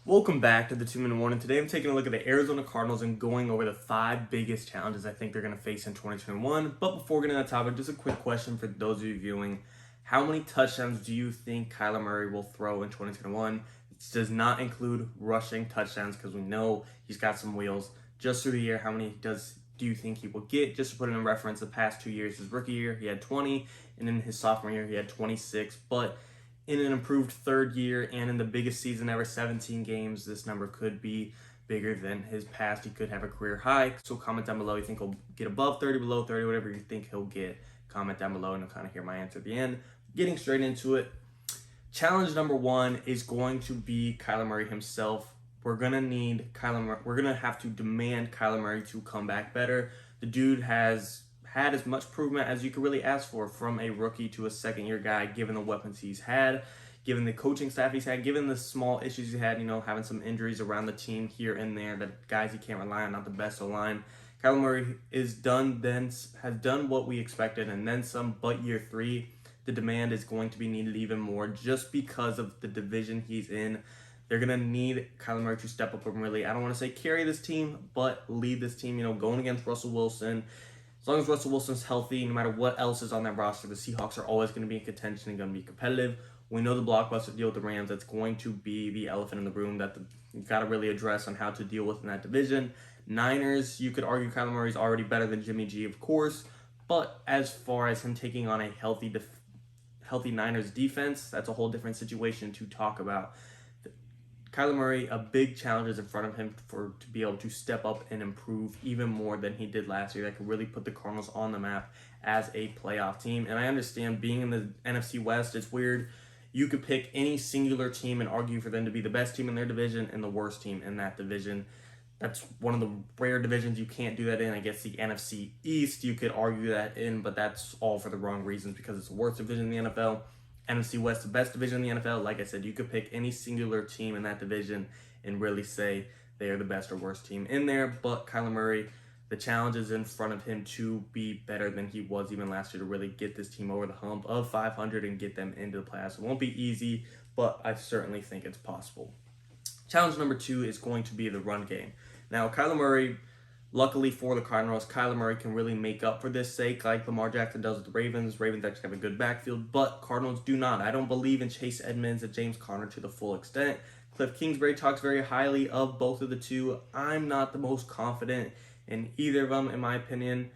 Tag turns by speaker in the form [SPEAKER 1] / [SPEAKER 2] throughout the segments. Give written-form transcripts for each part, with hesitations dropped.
[SPEAKER 1] Welcome back to the 2-Minute Warning. Today I'm taking a look at the Arizona Cardinals and going over the 5 biggest challenges I think they're going to face in 2021. But before getting to that topic, just a quick question for those of you viewing. How many touchdowns do you think Kyler Murray will throw in 2021? This does not include rushing touchdowns because we know he's got some wheels. Just through the year, how many do you think he will get? Just to put it in reference, the past 2 years, his rookie year, he had 20, and in his sophomore year, he had 26. But in an improved third year and in the biggest season ever, 17 games, this number could be bigger than his past. He could have a career high. So comment down below. You think he'll get above 30, below 30, whatever you think he'll get. Comment down below and you'll kind of hear my answer at the end. Getting straight into it. Challenge number 1 is going to be Kyler Murray himself. We're going to need Kyler Murray. We're going to have to demand Kyler Murray to come back better. The dude has had as much improvement as you could really ask for from a rookie to a second-year guy, given the weapons he's had, given the coaching staff he's had, given the small issues he had, having some injuries around the team here and there, the guys he can't rely on, not the best O-line. Kyler Murray has done what we expected and then some, but year 3, the demand is going to be needed even more just because of the division he's in. They're going to need Kyler Murray to step up and really, I don't want to say carry this team, but lead this team, going against Russell Wilson. As long as Russell Wilson's healthy, no matter what else is on that roster, the Seahawks are always going to be in contention and going to be competitive. We know the blockbuster deal with the Rams. That's going to be the elephant in the room that you've got to really address on how to deal with in that division. Niners, you could argue Kyler Murray's already better than Jimmy G, of course. But as far as him taking on a healthy Niners defense, that's a whole different situation to talk about. Kyler Murray, a big challenge is in front of him to be able to step up and improve even more than he did last year. That could really put the Cardinals on the map as a playoff team. And I understand being in the NFC West, it's weird. You could pick any singular team and argue for them to be the best team in their division and the worst team in that division. That's one of the rare divisions you can't do that in. I guess the NFC East, you could argue that in, but that's all for the wrong reasons because it's the worst division in the NFL. NFC West, the best division in the NFL. Like I said, you could pick any singular team in that division and really say they are the best or worst team in there. But Kyler Murray, the challenge is in front of him to be better than he was even last year to really get this team over the hump of 500 and get them into the playoffs. It won't be easy, but I certainly think it's possible. Challenge number 2 is going to be the run game. Now, Kyler Murray, luckily for the Cardinals, Kyler Murray can really make up for this sake like Lamar Jackson does with the Ravens. Ravens actually have a good backfield, but Cardinals do not. I don't believe in Chase Edmonds and James Conner to the full extent. Cliff Kingsbury talks very highly of both of the two. I'm not the most confident in either of them, in my opinion.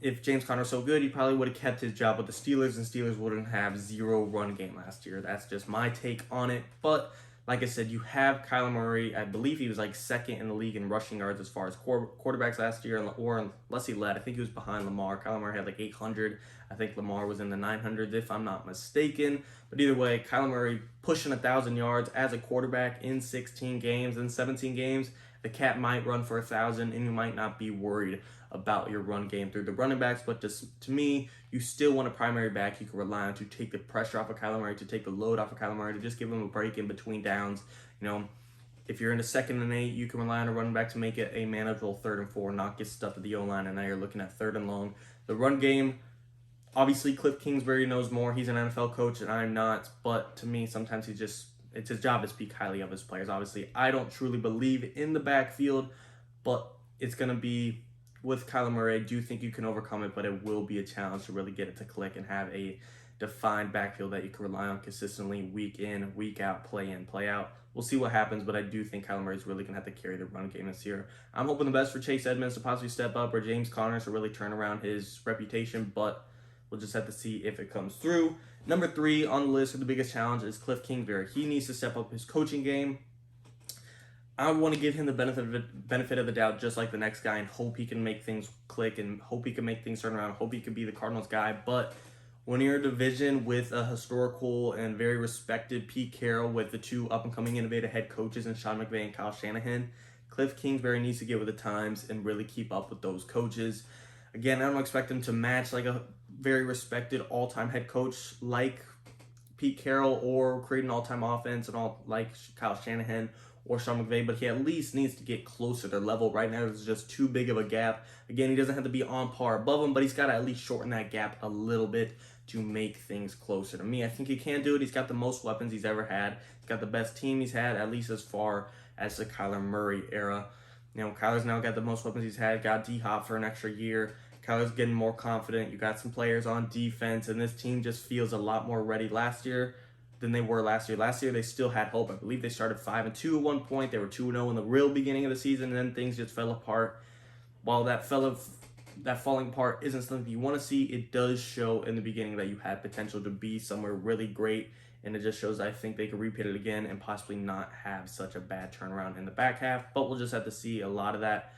[SPEAKER 1] If James Conner's so good, he probably would have kept his job with the Steelers, and Steelers wouldn't have 0 run game last year. That's just my take on it. But like I said, you have Kyler Murray. I believe he was like second in the league in rushing yards as far as quarterbacks last year, or unless he led. I think he was behind Lamar. Kyler Murray had like 800. I think Lamar was in the 900s, if I'm not mistaken. But either way, Kyler Murray pushing 1,000 yards as a quarterback in 16 games and 17 games. The cat might run for 1,000, and you might not be worried about your run game through the running backs. But to me, you still want a primary back you can rely on to take the pressure off of Kyler Murray, to take the load off of Kyler Murray, to just give him a break in between downs. If you're in a 2nd and 8, you can rely on a running back to make it a manageable 3rd and 4, not get stuffed at the O-line, and now you're looking at 3rd and long. The run game, obviously Cliff Kingsbury knows more. He's an NFL coach, and I'm not. But to me, sometimes it's his job to speak highly of his players. Obviously, I don't truly believe in the backfield, but it's going to be with Kyler Murray. I do think you can overcome it, but it will be a challenge to really get it to click and have a defined backfield that you can rely on consistently week in, week out, play in, play out. We'll see what happens, but I do think Kyler Murray is really going to have to carry the run game this year. I'm hoping the best for Chase Edmonds to possibly step up, or James Conner to really turn around his reputation, but we'll just have to see if it comes through. Number 3 on the list of the biggest challenge is Cliff Kingsbury. He needs to step up his coaching game. I want to give him the benefit of the doubt, just like the next guy, and hope he can make things click and hope he can make things turn around. Hope he can be the Cardinals guy. But when you're a division with a historical and very respected Pete Carroll, with the 2 up-and-coming innovative head coaches in Sean McVay and Kyle Shanahan, Cliff Kingsbury needs to get with the times and really keep up with those coaches. Again, I don't expect him to match like a very respected all-time head coach like Pete Carroll, or create an all-time offense and all like Kyle Shanahan or Sean McVay, but he at least needs to get closer to their level. Right now, there's just too big of a gap. Again, he doesn't have to be on par above them, but he's got to at least shorten that gap a little bit to make things closer. To me, I think he can do it. He's got the most weapons he's ever had. got the best team he's had, at least as far as the Kyler Murray era. Kyler's now got the most weapons he's had, got D-Hop for an extra year. Kyler's getting more confident. You got some players on defense, and this team just feels a lot more ready last year than they were last year. Last year, they still had hope. I believe they started 5-2 at one point. They were 2-0 in the real beginning of the season, and then things just fell apart. While that falling apart isn't something you want to see, it does show in the beginning that you had potential to be somewhere really great, and it just shows I think they could repeat it again and possibly not have such a bad turnaround in the back half. But we'll just have to see a lot of that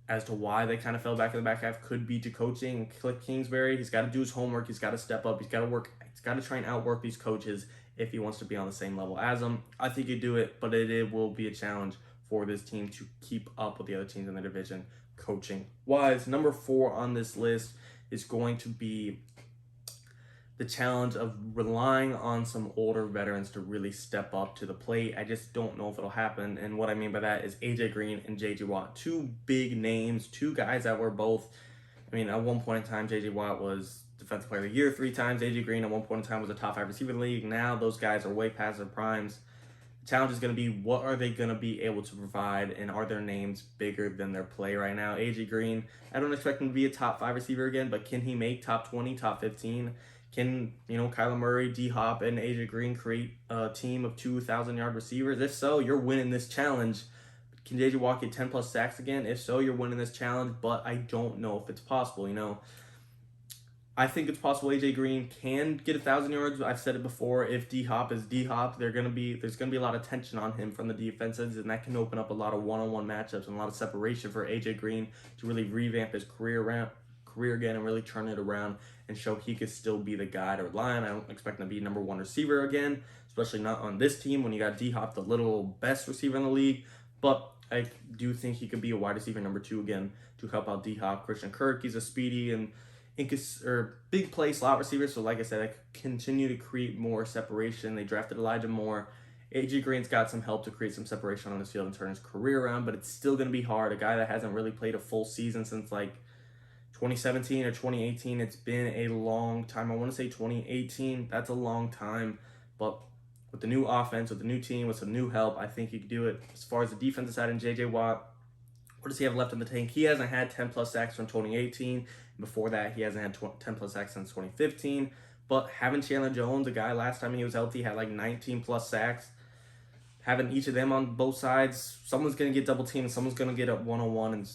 [SPEAKER 1] as to why they kind of fell back in the back half. Could be to coaching. Cliff Kingsbury, he's got to do his homework. He's got to step up. He's got to work. He's got to try and outwork these coaches if he wants to be on the same level as them. I think he'd do it, but it will be a challenge for this team to keep up with the other teams in the division coaching wise. Number 4 on this list is going to be the challenge of relying on some older veterans to really step up to the plate. I just don't know if it'll happen. And what I mean by that is AJ Green and JJ Watt, 2 big names, 2 guys that were both, at one point in time, JJ Watt was Defensive Player of the Year 3 times. AJ Green at one point in time was a top 5 receiver in the league. Now those guys are way past their primes. The challenge is going to be, what are they going to be able to provide, and are their names bigger than their play right now? AJ Green, I don't expect him to be a top 5 receiver again, but can he make top 20, top 15? Can, Kyler Murray, D-Hop, and AJ Green create a team of 2,000-yard receivers? If so, you're winning this challenge. Can JJ Watt get 10-plus sacks again? If so, you're winning this challenge, but I don't know if it's possible, I think it's possible AJ Green can get 1,000 yards. I've said it before. If D-Hop is D-Hop, there's gonna be a lot of tension on him from the defenses, and that can open up a lot of one-on-one matchups and a lot of separation for AJ Green to really revamp his career again and really turn it around and show he could still be the guy to rely on. I don't expect him to be number 1 receiver again, especially not on this team when you got D-Hop, the little best receiver in the league. But I do think he could be a wide receiver number 2 again to help out D-Hop. Christian Kirk, he's a speedy and big play slot receiver. So like I said, I could continue to create more separation. They drafted Elijah Moore. AJ Green's got some help to create some separation on this field and turn his career around, but it's still going to be hard. A guy that hasn't really played a full season since 2017 or 2018. It's been a long time. I want to say 2018. That's a long time. But with the new offense, with the new team, with some new help, I think he could do it. As far as the defensive side and JJ Watt, what does he have left in the tank? He hasn't had 10-plus sacks from 2018. Before that, he hasn't had 10-plus sacks since 2015. But having Chandler Jones, a guy last time he was healthy had 19-plus sacks, having each of them on both sides, someone's going to get double teamed, someone's going to get a one-on-one, and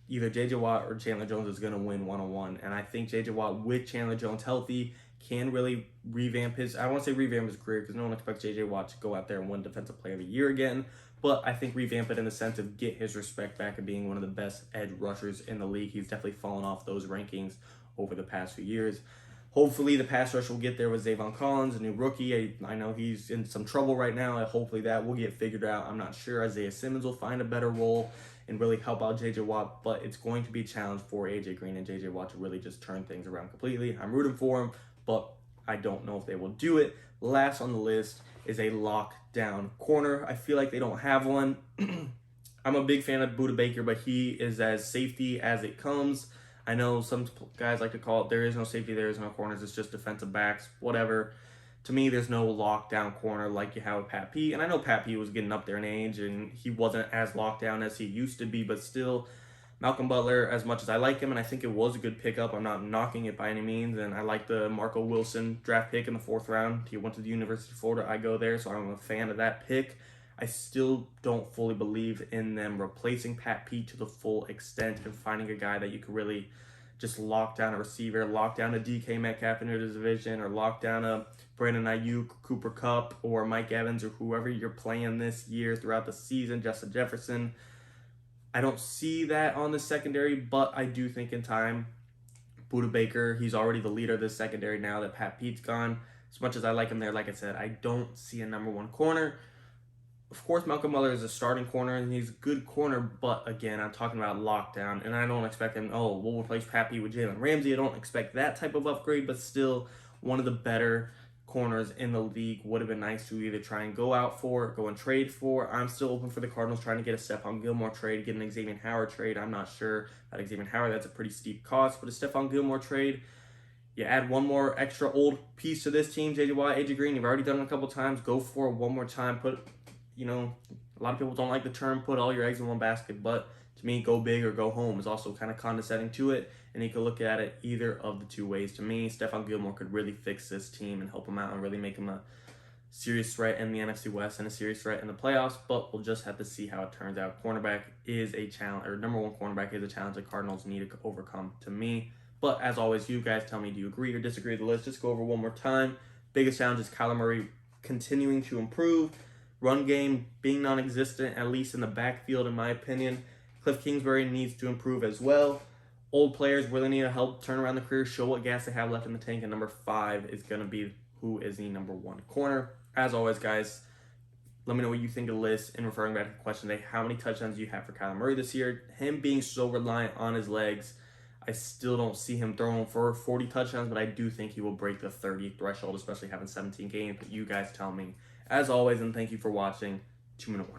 [SPEAKER 1] either J.J. Watt or Chandler Jones is going to win one-on-one. And I think J.J. Watt, with Chandler Jones healthy, can really revamp his, I don't want to say revamp his career because no one expects J.J. Watt to go out there and win Defensive Player of the Year again, but I think revamp it in the sense of get his respect back of being one of the best edge rushers in the league. He's definitely fallen off those rankings over the past few years. Hopefully the pass rush will get there with Zayvon Collins, a new rookie. I know he's in some trouble right now. Hopefully that will get figured out. I'm not sure. Isaiah Simmons will find a better role and really help out J.J. Watt, but it's going to be a challenge for A.J. Green and J.J. Watt to really just turn things around completely. I'm rooting for him, but I don't know if they will do it. Last on the list is a lockdown corner. I feel like they don't have one. I'm a big fan of Budda Baker, but he is as safety as it comes. I know some guys like to call it, there is no safety, there is no corners, it's just defensive backs, whatever. To me, there's no lockdown corner like you have with Pat P. And I know Pat P was getting up there in age, and he wasn't as locked down as he used to be, but still, Malcolm Butler, as much as I like him, and I think it was a good pickup, I'm not knocking it by any means, and I like the Marco Wilson draft pick in the 4th round. He went to the University of Florida, I go there, so I'm a fan of that pick. I still don't fully believe in them replacing Pat P to the full extent and finding a guy that you could really just lock down a receiver, lock down a DK Metcalf in your division, or lock down a Brandon Ayuk, Cooper Kupp, or Mike Evans, or whoever you're playing this year throughout the season, Justin Jefferson. I don't see that on the secondary, but I do think in time, Budda Baker, he's already the leader of this secondary now that Pat Pete's gone. As much as I like him there, like I said, I don't see a number 1 corner. Of course, Malcolm Butler is a starting corner, and he's a good corner, but again, I'm talking about lockdown, and I don't expect him, we'll replace Pat Pete with Jalen Ramsey. I don't expect that type of upgrade, but still one of the better corners in the league. Would have been nice to either try and go out for, go and trade for. I'm still open for the Cardinals trying to get a Stephon Gilmore trade, get an Xavier Howard trade. I'm not sure about Xavier Howard. That's a pretty steep cost, but a Stephon Gilmore trade, You add one more extra old piece to this team, J.J. Watt, AJ Green. You've already done it a couple times. Go for it one more time. Put, a lot of people don't like the term put all your eggs in one basket, but to me, go big or go home is also kind of condescending to it, and you can look at it either of the two ways. To me, Stephon Gilmore could really fix this team and help them out and really make them a serious threat in the NFC West and a serious threat in the playoffs, but we'll just have to see how it turns out. Cornerback is a challenge, or number one cornerback is a challenge the Cardinals need to overcome to me. But as always, you guys tell me, do you agree or disagree with the list? Just go over one more time. Biggest challenge is Kyler Murray continuing to improve. Run game being non-existent, at least in the backfield, in my opinion. Cliff Kingsbury needs to improve as well. Old players really need to help turn around the career, show what gas they have left in the tank. And number 5 is going to be who is the number 1 corner. As always, guys, let me know what you think of the list. And referring back to the question today, how many touchdowns do you have for Kyler Murray this year? Him being so reliant on his legs, I still don't see him throwing for 40 touchdowns, but I do think he will break the 30 threshold, especially having 17 games. But you guys tell me. As always, and thank you for watching. 2-minute warning.